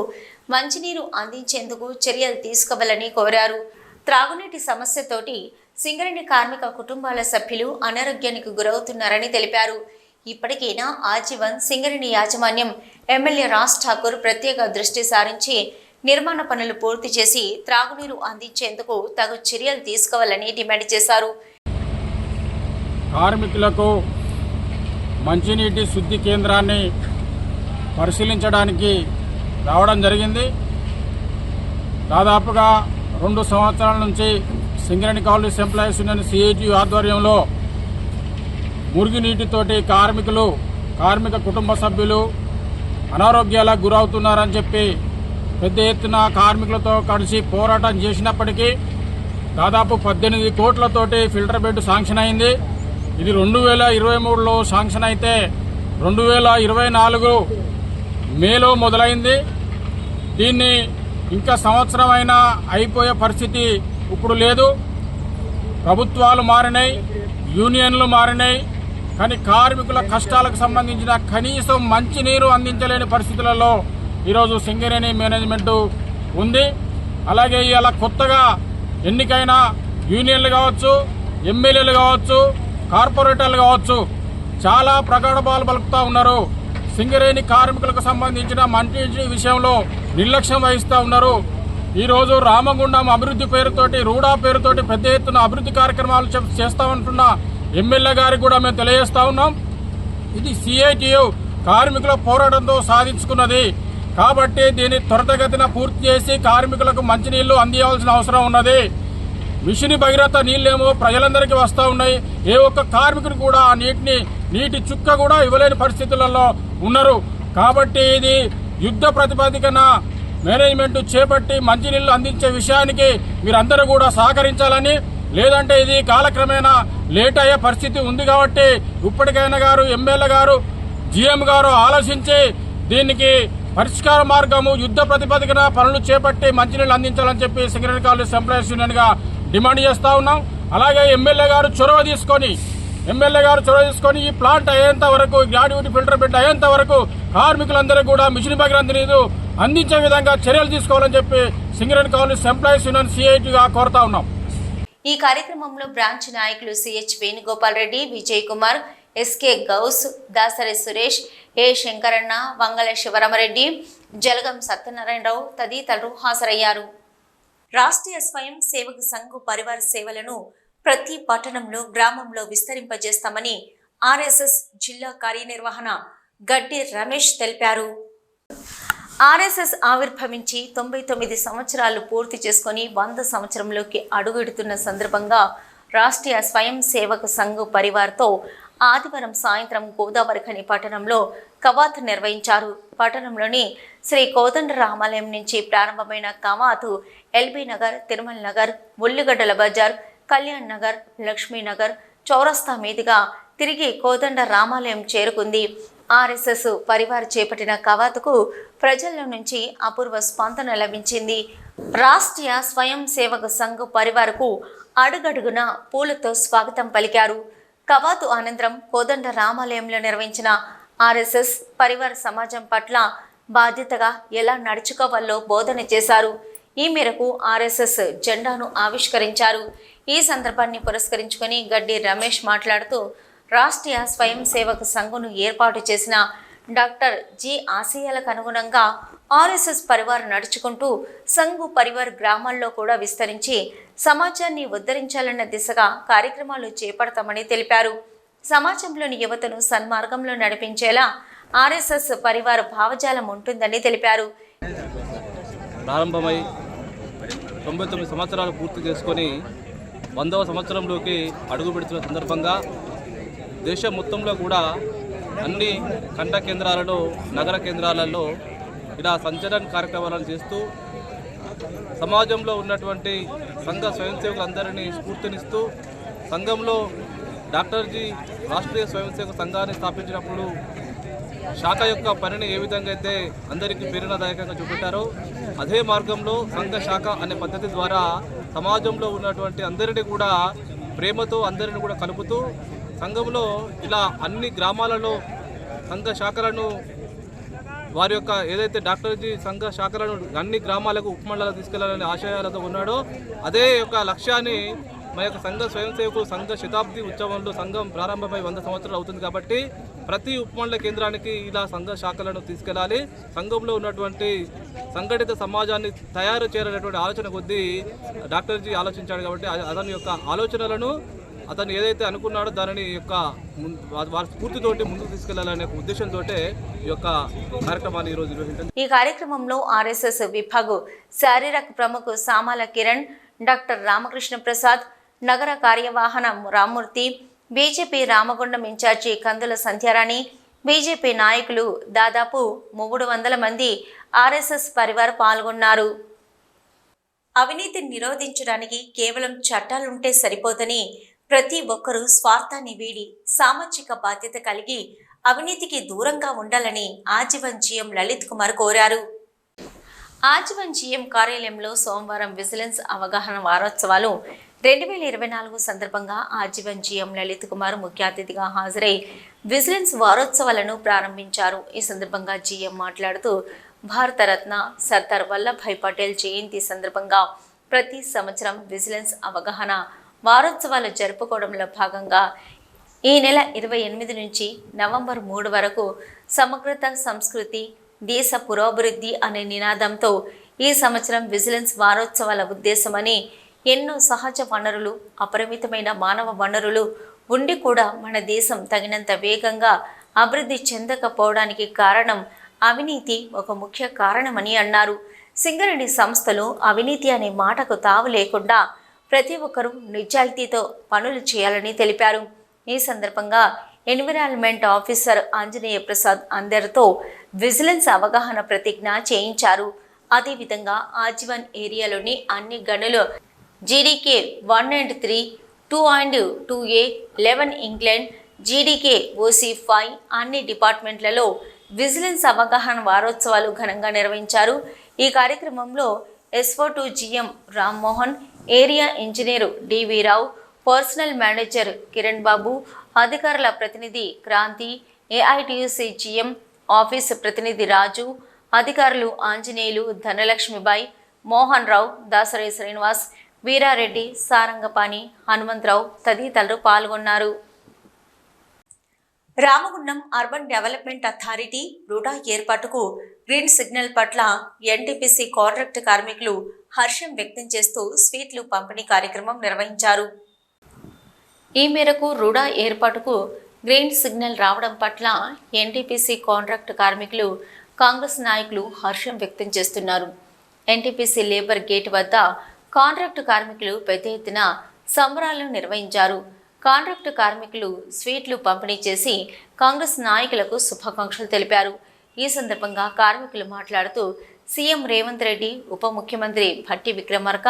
మంచినీరు అందించేందుకు చర్యలు తీసుకోవాలని కోరారు. త్రాగునీటి సమస్యతోటి సింగరేణి కార్మిక కుటుంబాల సభ్యులు అనారోగ్యానికి గురవుతున్నారని తెలిపారు. ఇప్పటికైనా ఆజీవన్ సింగరేణి యాజమాన్యం ఎమ్మెల్యే రాజ్ ఠాకూర్ ప్రత్యేక దృష్టి సారించి నిర్మాణ పనులు పూర్తి చేసి త్రాగునీరు అందించేందుకు తగు చర్యలు తీసుకోవాలని డిమాండ్ చేశారు. కార్మికులకు మంచినీటి శుద్ధి కేంద్రాన్ని పరిశీలించడానికి రావడం జరిగింది. దాదాపుగా 2 సంవత్సరాల నుంచి Singareni colonies employees union CIT ఆధ్వర్యంలో మురుగునీటితోటి కార్మిక కుటుంబ సభ్యులు అనారోగ్యాలకు గురవుతున్నారని చెప్పి పెద్ద ఎత్తున కార్మికులతో కలిసి పోరాటం చేసినప్పటికీ దాదాపు 18 కోట్లతోటి ఫిల్టర్ బెడ్ శాంక్షన్ అయింది. ఇది 2023లో శాంక్షన్ అయితే 2024 మేలో మొదలైంది. దీన్ని ఇంకా సంవత్సరం అయినా అయిపోయే పరిస్థితి ఇప్పుడు లేదు. ప్రభుత్వాలు మారినాయి, యూనియన్లు మారినాయి, కానీ కార్మికుల కష్టాలకు సంబంధించిన కనీసం మంచినీరు అందించలేని పరిస్థితులలో ఈరోజు సింగరేణి మేనేజ్మెంట్ ఉంది. అలాగే ఇలా కొత్తగా ఎన్నికైన యూనియన్లు కావచ్చు, ఎమ్మెల్యేలు కావచ్చు, కార్పొరేటర్లు కావచ్చు చాలా ప్రగల్భాలు పలుకుతూ ఉన్నారు. సింగరేణి కార్మికులకు సంబంధించిన మంచి విషయంలో నిర్లక్ష్యం వహిస్తూ ఉన్నారు. ఈరోజు రామగుండం అభివృద్ధి పేరుతోటి, రూడా పేరుతోటి పెద్ద ఎత్తున అభివృద్ధి కార్యక్రమాలు చేస్తామంటున్న ఎమ్మెల్యే గారికి కూడా మేము తెలియజేస్తా ఉన్నాం. ఇది సిఐటియు కార్మికుల పోరాటంతో సాధించుకున్నది కాబట్టి దీన్ని త్వరితగతిన పూర్తి చేసి కార్మికులకు మంచినీళ్లు అందించాల్సిన అవసరం ఉన్నది. మిషన్ భగీరథ నీళ్ళేమో ప్రజలందరికీ వస్తూ ఉన్నాయి. ఏ ఒక్క కార్మికుడు కూడా ఆ నీటి చుక్క కూడా ఇవ్వలేని పరిస్థితులలో ఉన్నారు. కాబట్టి ఇది యుద్ధ ప్రాతిపదికన మేనేజ్మెంట్ చేపట్టి మంచినీళ్లు అందించే విషయానికి మీరందరూ కూడా సహకరించాలని, లేదంటే ఇది కాలక్రమేణా లేట్ అయ్యే పరిస్థితి ఉంది. కాబట్టి ఇప్పటికైనా ఎమ్మెల్యే గారు, జిఎం గారు ఆలోచించి దీనికి పరిష్కార మార్గము యుద్ధ ప్రతిపాదికన పనులు చేపట్టి మంచినీళ్ళు అందించాలని చెప్పి సింగరేణి కాలనీస్ ఎంప్లాయీస్ యూనియన్ గా డిమాండ్ చేస్తా ఉన్నాం. అలాగే ఎమ్మెల్యే గారు చొరవ తీసుకొని ఈ ప్లాంట్ అయ్యేంత వరకు, గ్రాడ్యుయేట్ ఫిల్టర్ బెడ్ అయ్యేంత వరకు కార్మికులందరూ కూడా మిషన్ భగీరథ నీరు అందించే విధంగా చర్యలు తీసుకోవాలని చెప్పి సింగరేణి కాలనీస్ ఎంప్లాయీస్ యూనియన్ సిఐటిగా కోరుతా ఉన్నాం. ఈ కార్యక్రమంలో బ్రాంచ్ నాయకులు సిహెచ్ వేణుగోపాల్ రెడ్డి, విజయ్ కుమార్, ఎస్కే గౌస్, దాసరి సురేష్, ఏ శంకరన్న, వంగల శివరామరెడ్డి, జలగం సత్యనారాయణరావు తదితరులు హాజరయ్యారు. రాష్ట్రీయ స్వయం సేవక్ సంఘ్ పరివార సేవలను ప్రతి పట్టణంలో, గ్రామంలో విస్తరింపజేస్తామని ఆర్ఎస్ఎస్ జిల్లా కార్యనిర్వహణ గడ్డి రమేష్ తెలిపారు. ఆర్ఎస్ఎస్ ఆవిర్భవించి 99 సంవత్సరాలు పూర్తి చేసుకుని 100 సంవత్సరంలోకి అడుగుపెడుతున్న సందర్భంగా రాష్ట్రీయ స్వయం సేవక్ సంఘ్ పరివార్తో ఆదివారం సాయంత్రం గోదావరిఖని పట్టణంలో కవాతు నిర్వహించారు. పట్టణంలోని శ్రీ కోదండ రామాలయం నుంచి ప్రారంభమైన కవాతు ఎల్బీ నగర్, తిరుమల నగర్, ఉల్లిగడ్డల బజార్, కళ్యాణ్ నగర్, లక్ష్మీనగర్, చౌరస్తా మీదుగా తిరిగి కోదండ రామాలయం చేరుకుంది. ఆర్ఎస్ఎస్ పరివార్ చేపట్టిన కవాతుకు ప్రజల నుంచి అపూర్వ స్పందన లభించింది. రాష్ట్రీయ స్వయం సేవక్ సంఘ్ పరివార్కు అడుగడుగున పూలతో స్వాగతం పలికారు. కవాతు అనంతరం కోదండ రామాలయంలో నిర్వహించిన ఆర్ఎస్ఎస్ పరివార్ సమాజం పట్ల బాధ్యతగా ఎలా నడుచుకోవాలో బోధన చేశారు. ఈ మేరకు ఆర్ఎస్ఎస్ జెండాను ఆవిష్కరించారు. ఈ సందర్భాన్ని పురస్కరించుకొని గడ్డి రమేష్ మాట్లాడుతూ రాష్ట్రీయ స్వయం సేవక్ సంఘ్ను ఏర్పాటు చేసిన డాక్టర్ జి ఆశయాలకు అనుగుణంగా ఆర్ఎస్ఎస్ పరివార్ నడుచుకుంటూ సంఘ్ పరివార్ గ్రామాల్లో కూడా విస్తరించి సమాజాన్ని ఉద్ధరించాలన్న దిశగా కార్యక్రమాలు చేపడతామని తెలిపారు. సమాజంలోని యువతను సన్మార్గంలో నడిపించేలా ఆర్ఎస్ఎస్ పరివార్ భావజాలం ఉంటుందని తెలిపారు. ప్రారంభమై 99 సంవత్సరాలు పూర్తి చేసుకొని 100వ సంవత్సరంలోకి అడుగు పెడుతున్న సందర్భంగా దేశం మొత్తంలో కూడా అన్ని ఖండ కేంద్రాలలో, నగర కేంద్రాలలో ఇలా సంచలన కార్యక్రమాలను చేస్తూ సమాజంలో ఉన్నటువంటి సంఘ స్వయం సేవకులందరినీ స్ఫూర్తినిస్తూ సంఘంలో డాక్టర్జీ రాష్ట్రీయ స్వయం సేవక సంఘాన్ని స్థాపించినప్పుడు శాఖ యొక్క పనిని ఏ విధంగా అయితే అందరికీ ప్రేరణాదాయకంగా చూపెట్టారో అదే మార్గంలో సంఘ శాఖ అనే పద్ధతి ద్వారా సమాజంలో ఉన్నటువంటి అందరినీ కూడా ప్రేమతో అందరిని కూడా కలుపుతూ సంఘంలో ఇలా అన్ని గ్రామాలలో సంఘ శాఖలను వారి యొక్క ఏదైతే డాక్టర్జీ సంఘ శాఖలను అన్ని గ్రామాలకు ఉపమండలాలకు తీసుకెళ్లాలనే ఆశయాలతో ఉన్నాడో అదే యొక్క లక్ష్యాన్ని మా యొక్క సంఘ స్వయం సేవకులు సంఘ శతాబ్ది ఉత్సవంలో సంఘం ప్రారంభమై 100 సంవత్సరాలు అవుతుంది కాబట్టి ప్రతి ఉపమండల కేంద్రానికి ఇలా సంఘ శాఖలను తీసుకెళ్లాలి, సంఘంలో ఉన్నటువంటి సంఘటిత సమాజాన్ని తయారు చేయాలనేటువంటి ఆలోచన కొద్దీ డాక్టర్జీ ఆలోచించాడు. కాబట్టి అతని యొక్క ఆలోచనలను అతను ఏదైతే అనుకున్నాడో దానిని యొక్క వారి స్ఫూర్తితోటి ముందుకు తీసుకెళ్లాలనే ఉద్దేశంతో ఈ యొక్క కార్యక్రమాన్ని ఈరోజు నిర్వహించారు. ఈ కార్యక్రమంలో ఆర్ఎస్ఎస్ విభాగు శారీరక ప్రముఖ సామాల కిరణ్, డాక్టర్ రామకృష్ణ ప్రసాద్, నగర కార్యవాహన రామ్మూర్తి, బీజేపీ రామగుండం ఇన్ఛార్జి కందుల సంధ్యారాణి, బీజేపీ నాయకులు దాదాపు 300 మంది ఆర్ఎస్ఎస్ పరివారం పాల్గొన్నారు. అవినీతిని నిరోధించడానికి కేవలం చట్టాలుంటే సరిపోదని ప్రతి ఒక్కరూ స్వార్థాన్ని వీడి సామాజిక బాధ్యత కలిగి అవినీతికి దూరంగా ఉండాలని ఆజీవన్ జీఎం లలిత్ కుమార్ కోరారు. ఆజీవన్ జీఎం కార్యాలయంలో సోమవారం విజిలెన్స్ అవగాహన వారోత్సవాలు 2024 సందర్భంగా ఆజీవన్ జీఎం లలిత్ కుమార్ ముఖ్య అతిథిగా హాజరై విజిలెన్స్ వారోత్సవాలను ప్రారంభించారు. ఈ సందర్భంగా జీఎం మాట్లాడుతూ భారతరత్న సర్దార్ వల్లభాయ్ పటేల్ జయంతి సందర్భంగా ప్రతి సంవత్సరం విజిలెన్స్ అవగాహన వారోత్సవాలు జరుపుకోవడంలో భాగంగా ఈ నెల 28 నుంచి నవంబర్ 3 వరకు సమగ్రత సంస్కృతి దేశ పురోభివృద్ధి అనే నినాదంతో ఈ సంవత్సరం విజిలెన్స్ వారోత్సవాల ఉద్దేశమని, ఎన్నో సహజ వనరులు, అపరిమితమైన మానవ వనరులు ఉండి కూడా మన దేశం తగినంత వేగంగా అభివృద్ధి చెందకపోవడానికి కారణం అవినీతి ఒక ముఖ్య కారణమని అన్నారు. సింగరేణి సంస్థలు అవినీతి అనే మాటకు తావు లేకుండా ప్రతి ఒక్కరూ నిజాయితీతో పనులు చేయాలని తెలిపారు. ఈ సందర్భంగా ఎన్విరాన్మెంట్ ఆఫీసర్ ఆంజనేయ ప్రసాద్ అందరితో విజిలెన్స్ అవగాహన ప్రతిజ్ఞ చేయించారు. అదేవిధంగా ఆజీవన్ ఏరియాలోని అన్ని గనులు GDK 1 and 3, 2 and 2A, 11 England, GDK OC 5 అన్ని డిపార్ట్మెంట్లలో విజిలెన్స్ అవగాహన వారోత్సవాలు ఘనంగా నిర్వహించారు. ఈ కార్యక్రమంలో SO2 GM Rammohan, area engineer DV Rao, personnel manager Kiran Babu, అధికారుల ప్రతినిధి క్రాంతి, ఏఐటియుసి GM ఆఫీసు ప్రతినిధి రాజు, అధికారులు ఆంజనేయులు, ధనలక్ష్మిబాయి, మోహన్ రావు, దాసరి శ్రీనివాస్, వీరారెడ్డి, సారంగపాణి, హనుమంతరావు తదితరులు పాల్గొన్నారు. రామగుండం అర్బన్ డెవలప్మెంట్ అథారిటీ రూడా ఏర్పాటుకు గ్రీన్ సిగ్నల్ పట్ల ఎన్టీపీసీ కాంట్రాక్ట్ కార్మికులు హర్షం వ్యక్తం చేస్తూ స్వీట్లు పంపిణీ కార్యక్రమం నిర్వహించారు. ఈ మేరకు రూడా ఏర్పాటుకు గ్రీన్ సిగ్నల్ రావడం పట్ల ఎన్టీపీసీ కాంట్రాక్ట్ కార్మికులు, కాంగ్రెస్ నాయకులు హర్షం వ్యక్తం చేస్తున్నారు. ఎన్టీపీసీ లేబర్ గేట్ వద్ద కాంట్రాక్టు కార్మికులు పెద్ద ఎత్తున సంబరాలను నిర్వహించారు. కాంట్రాక్టు కార్మికులు స్వీట్లు పంపిణీ చేసి కాంగ్రెస్ నాయకులకు శుభాకాంక్షలు తెలిపారు. ఈ సందర్భంగా కార్మికులు మాట్లాడుతూ సీఎం రేవంత్ రెడ్డి, ఉప ముఖ్యమంత్రి భట్టి విక్రమార్క,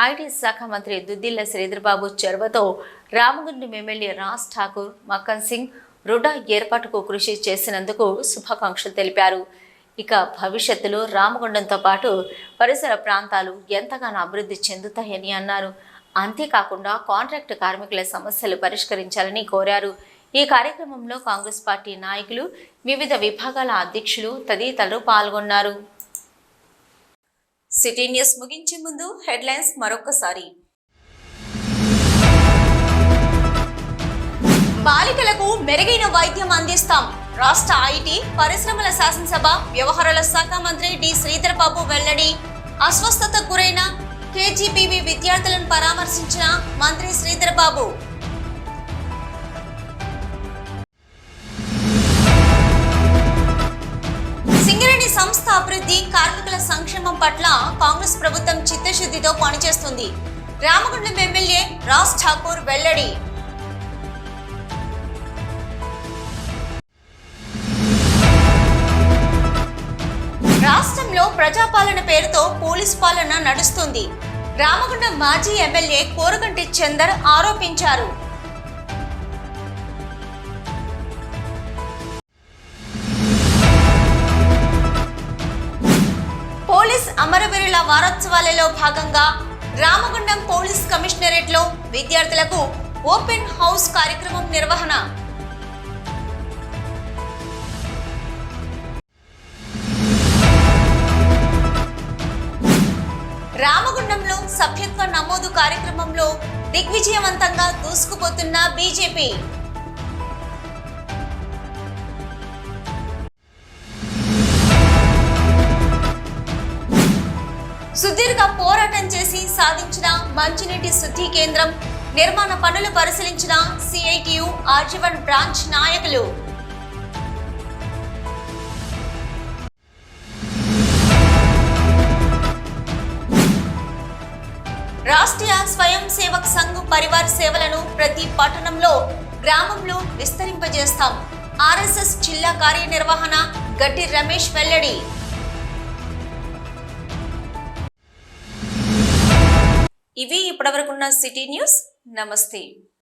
ఐటీ శాఖ మంత్రి దుద్దిల్ల శ్రీధర్బాబు చొరవతో రామగుండం ఎమ్మెల్యే రాజ్ ఠాకూర్, మక్కన్ సింగ్ రుడా ఏర్పాటుకు కృషి చేసినందుకు శుభాకాంక్షలు తెలిపారు. ఇక భవిష్యత్తులో రామగుండంతో పాటు పరిసర ప్రాంతాలు ఎంతగానో అభివృద్ధి చెందుతాయని అన్నారు. అంతేకాకుండా కాంట్రాక్టు కార్మికుల సమస్యలు పరిష్కరించాలని కోరారు. ఈ కార్యక్రమంలో కాంగ్రెస్ పార్టీ నాయకులు, వివిధ విభాగాల అధ్యక్షులు తదితరులు పాల్గొన్నారు. సిటీ న్యూస్ ముగించే ముందు హెడ్లైన్స్ మరొకసారి. బాలికలకు మెరుగైన వైద్యం అందిస్తాం. రాష్ట్ర ఐటీ పరిశ్రమల శాసనసభ వ్యవహారాల శాఖ మంత్రి డి శ్రీధర్ బాబు వెల్లడి. అస్వస్థతకు గురైన కేజీబీవీ విద్యార్థులను పరామర్శించిన మంత్రి శ్రీధర్ బాబు. సింగరేణి సంస్థ అభివృద్ధి, కార్మికుల సంక్షేమం పట్ల కాంగ్రెస్ ప్రభుత్వం చిత్తశుద్ధితో పనిచేస్తుంది. రామగుండం ఎమ్మెల్యే రాజ్ ఠాకూర్ వెల్లడి. రాష్ట్రంలో ప్రజాపాలన పేరుతో పోలీస్ పాలన నడుస్తుంది. రామగుండం మాజీ ఎమ్మెల్యే కోరగంటి చందర్ ఆరోపించారు. అమరవీరుల వారోత్సవాలలో భాగంగా రామగుండం పోలీస్ కమిషనరేట్లో విద్యార్థులకు ఓపెన్ హౌస్ కార్యక్రమం నిర్వహణ. రామగుండంలో సభ్యత్వ నమోదు కార్యక్రమంలో దిగ్విజయవంతంగా దూసుకుపోతున్న బీజేపీ. సుదీర్ఘ పోరాటం చేసి సాధించిన మంచినీటి శుద్ధి కేంద్రం నిర్మాణ పనులు పరిశీలించిన సిఐటియు ఆర్జీవన్ బ్రాంచ్ నాయకులు. రాష్ట్రీయ స్వయం సేవక్ సంఘ్ పరివార్ సేవలను ప్రతి పట్టణంలో గ్రామంలో విస్తరింపజేస్తాం. ఆర్ఎస్ఎస్ జిల్లా కార్యనిర్వహణ గడ్డి రమేష్ వెల్లడి. ఇవి ఇప్పటివరకున్న సిటీ న్యూస్. నమస్తే.